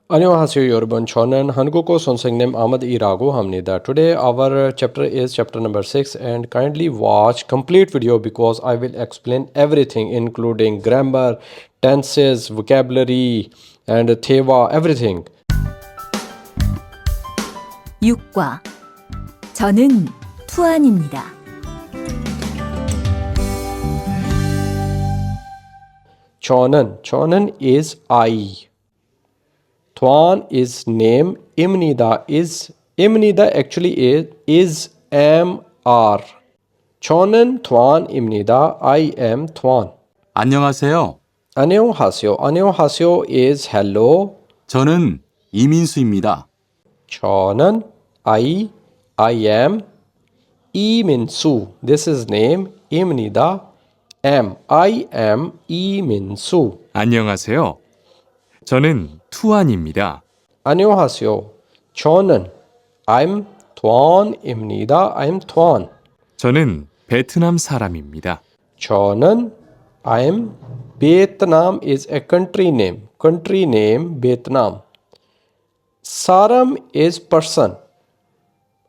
안녕하세요 여러분. 저는 한국어 선생님 아마드 이라고 합니다. Today our chapter is chapter number 6 and kindly watch complete video because I will explain everything including grammar, tenses, vocabulary and theva, everything. 6과 저는 투안입니다. 저는 is I. Tuan is name. Imnida actually is am are. 저는 Tuan입니다. I am Tuan. 안녕하세요. 안녕하세요 is hello. 저는 이민수입니다. 저는 I am 이민수. This is name. 입니다. I am 이민수. 안녕하세요. 저는 투안입니다. 안녕하세요. 저는 I'm Tuan입니다. I'm Tuan. 저는 베트남 사람입니다. 저는 I'm Vietnam is a country name. Country name Vietnam. Saram is person.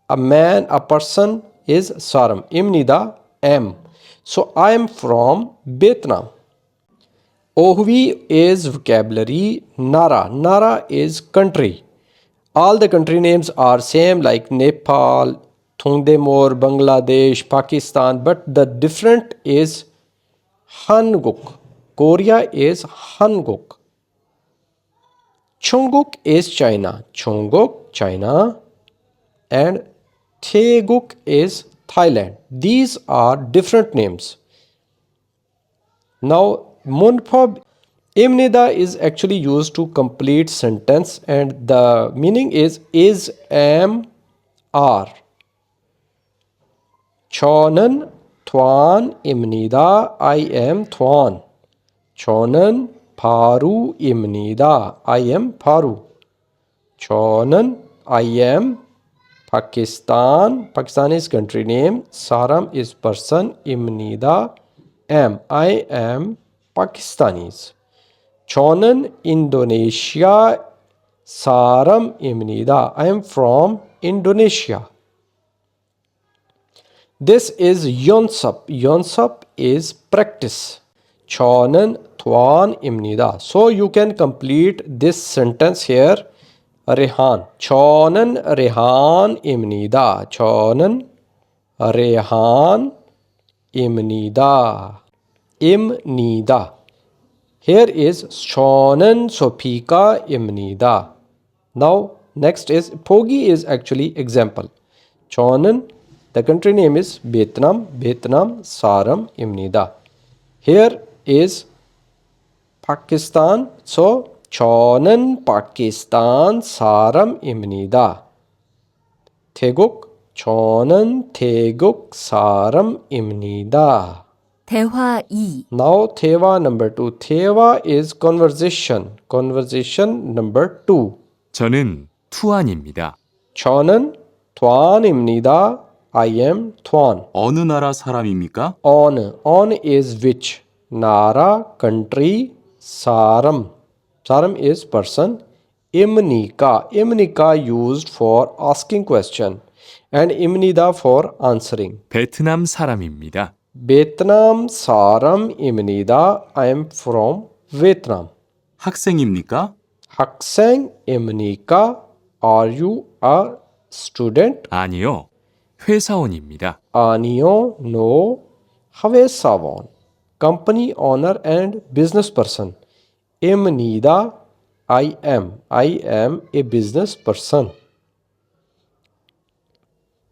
A man, a person is Saram. Imnida am. So I am from Vietnam. Ohvi is vocabulary. Nara is country. All the country names are same like Nepal, Thongdemor, Bangladesh, Pakistan, but the different is Hanguk. Korea is Hanguk. Chunguk is China. China. And Taeguk is Thailand. These are different names. Now, Munpab Imnida is actually used to complete sentence and the meaning is am, are. 저는 Tuan입니다. I am Tuan. 저는 바루입니다. I am 바루. 저는 I am Pakistan. Pakistan is country name. Saram is person. Imnida am. I am Pakistanis. 저는 Indonesia. 사람입니다. I am from Indonesia. This is Yonsap. Yonsap is practice. 저는 Tuan입니다. So you can complete this sentence here. Rehan. 저는 Rehan입니다. 저는 Rehan입니다. Imnida. Here is 저는 소피카입니다. Now next is Pogi is actually example. 저는 the country name is Vietnam. Vietnam 사람입니다. Here is Pakistan. So 저는 파키스탄 사람입니다. 태국 저는 태국 사람입니다. 대화 2. Now Theva number 2. Theva is conversation. Conversation number 2. 저는 투안입니다. 저는 Tuan입니다. I am Tuan. 어느 나라 사람입니까? On is which. Nara, country. Saram. Saram is person. Imnika used for asking question. And imnida for answering. 베트남 사람입니다. Vietnam 사람입니다. I am from Vietnam. 학생입니까? 학생입니까? Are you a student? 아니요. 회사원입니다. 아니요. No. 회사원. Company owner and business person. 입니다. I am a business person.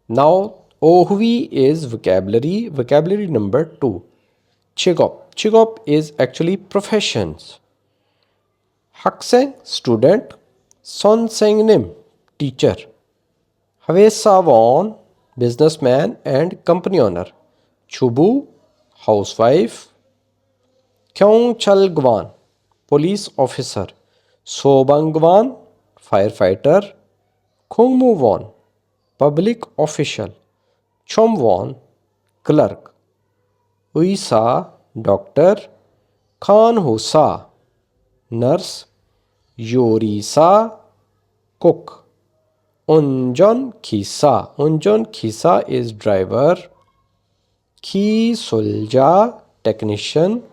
Now Ohvi is vocabulary. Vocabulary number 2. Chigop. Chigop is actually professions. 학생, student. 선생님, teacher. 회사원, businessman and company owner. 주부, housewife. 경찰관, police officer. 소방관, firefighter. 공무원, public official. Chomwon, clerk. Uisa, doctor. Khanhusa, nurse. 요리사 cook. 운전기사 is driver. 기술자 technician.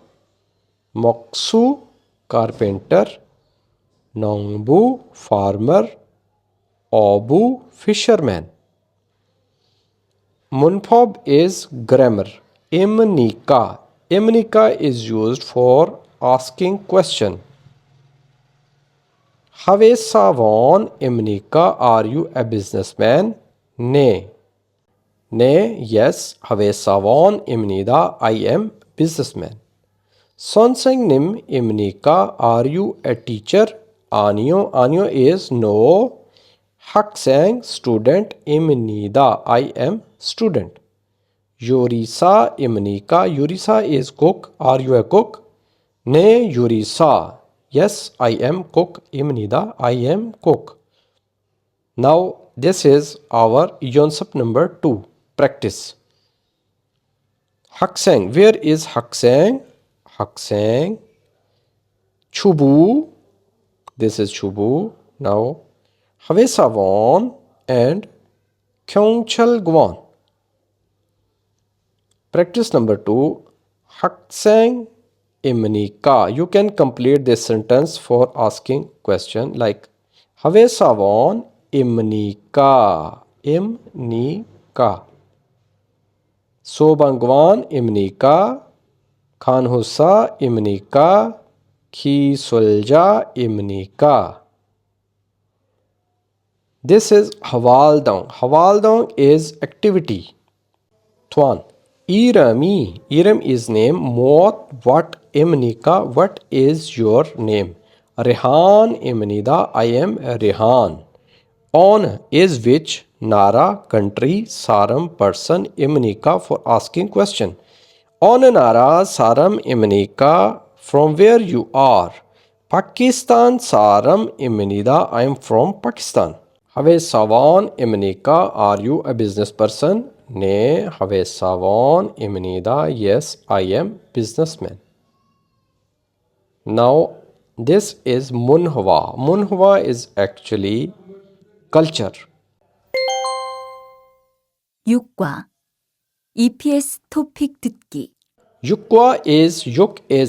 목수 carpenter. 농부 farmer. 어부 fisherman. Munfab is grammar. Imnika is used for asking question. Havesavon Imnika, are you a businessman? Ne. Yes. Havesavon Imnida, I am businessman. Sonsengnim Imnika, are you a teacher? Anyo is no. Haksang student Imnida, I am student. Yorisa Imnika, Yorisa is cook, are you a cook? Ne Yorisa, yes I am cook. Imnida, I am cook. Now this is our Yonsap number 2. Practice. Haksang, where is Haksang? Haksang. Chubu, this is Chubu. Now Havesavon and Kyongchalgwon. Practice number 2. Haksang Imnika. You can complete this sentence for asking question like Havesavon Imnika. Imnika. Sobangwan Imnika. Khanhusa Imnika. Khisulja Imnika. This is Havaldang. Havaldang is activity. Tuan. Iram is name. Mot, what? Imnika, what is your name? Rehan Imnida, I am Rehan. On is which? Nara, country. Saram, person. Imnika, for asking question. On Nara, Saram Imnika, from where you are? Pakistan, Saram Imnida, I am from Pakistan. Havesavon Imnika, are you a business person? Ne. Havesavon Imnida, yes I am businessman. Now this is Munhwa. Munhwa is actually culture. 육과 EPS 토픽 듣기 Yuk is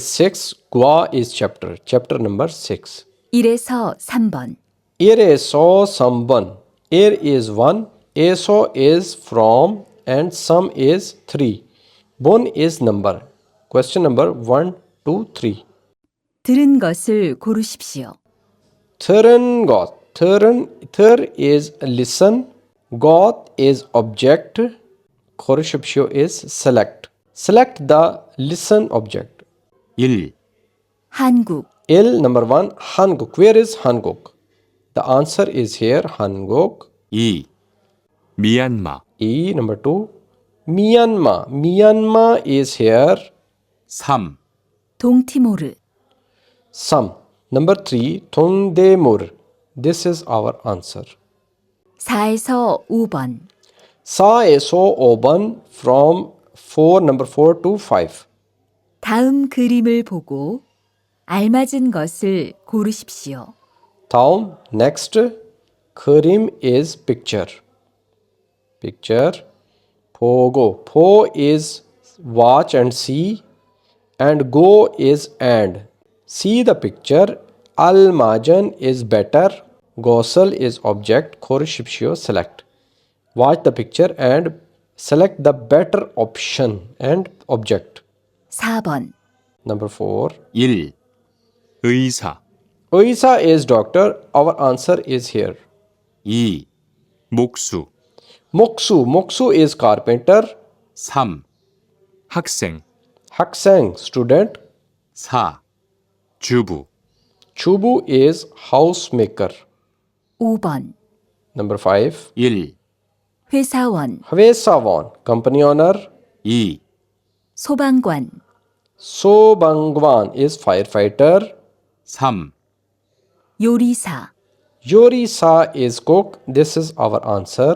6. Gwa is chapter number 6. 1에서 3번 Ereso samban. Er is 1, eso is from, and some is 3. Bon is number. Question number 1, 2, 3. 들은 것을 고르십시오. Thurn got. Thur is listen. Got is object. Korishipsho is select. Select the listen object. 1. 한국 Number 1, Hanguk. Where is Hanguk? The answer is here, Hanguk. 2. 미얀마. Number 2, Myanmar. Myanmar is here. 3. 동티모르 Some. Number 3, Thongdemur. This is our answer. 4에서 5번 Saeso Oban from number 4 to 5. 다음 그림을 보고 알맞은 것을 고르십시오. Taum. Next. Karim is picture. Pogo. Po is watch and see. And go is and. See the picture. Al-majan is better. Gosal is object. Khorishipshio select. Watch the picture and select the better option and object. 4번 Number 4. 1. 의사. Oisa is doctor. Our answer is here. 2. 목수. Moksu is carpenter. 3. 학생. Haksang student. 4. 주부. Chubu is housemaker. 5번 Number 5. 1. 회사원 Havesavon company owner. 2. 소방관 Sobangwan is firefighter. 3. 요리사 Yorisa is cook. This is our answer.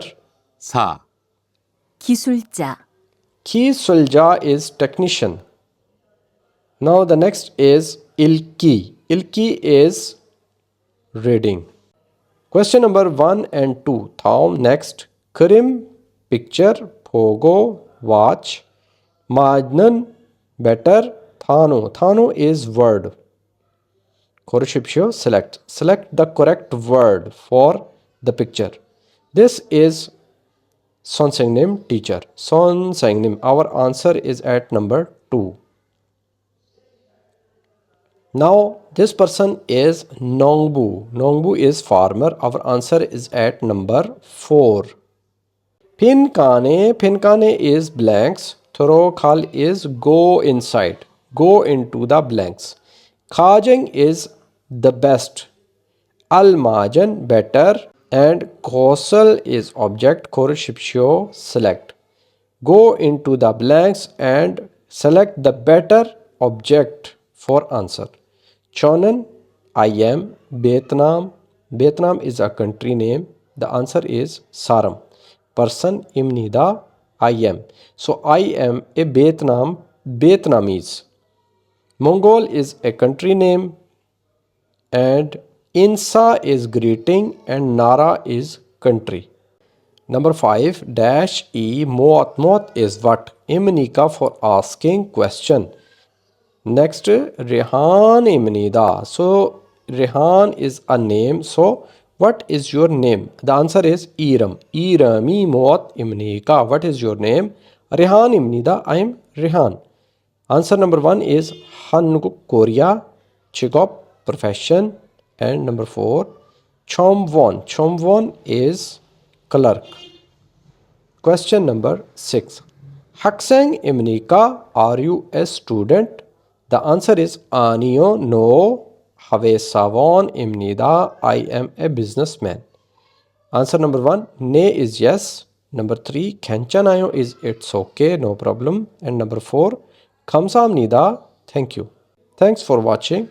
4. 기술자 Kisulja is technician. Now the next is Ilki. Ilki is reading. Question number 1 and 2. Tom next. Karim picture. Pogo watch. Majnan better. Thano. Thano is word. Korishipsho select. Select the correct word for the picture. This is Son Sangnim teacher. Son Sangnim. Our answer is at number 2. Now this person is Nongbu. Nongbu is farmer. Our answer is at number 4. Pinkane. Pinkane is blanks. Thorokhal is go inside. Go into the blanks. Khajeng is the best. Al-Majan better. And Kosal is object. Korishipsho select. Go into the blanks and select the better object for answer. Chonan, I am. Vietnam. Vietnam is a country name. The answer is Saram. Person, Imnida, I am. So I am a Vietnamese. Mongol is a country name. And Insa is greeting and Nara is country. Number 5 dash E Moat. Moat is what? Imnika for asking question. Next Rehan Imnida. So Rehan is a name. So what is your name? The answer is Iram. Irami Moat Imnika. What is your name? Rehan Imnida. I am Rehan. Answer number 1 is Hanguk Korea. Chigop profession. And number 4 Chomwon. Chomwon is clerk. Question number 6. Haksang Imnika, are you a student? The answer is Anio, no. Havesavon Imnida, I am a businessman. Answer number 1, Ne is yes. Number 3, Kenchanayo is it's okay, no problem. And number 4, Kamsamnida, thank you. Thanks for watching.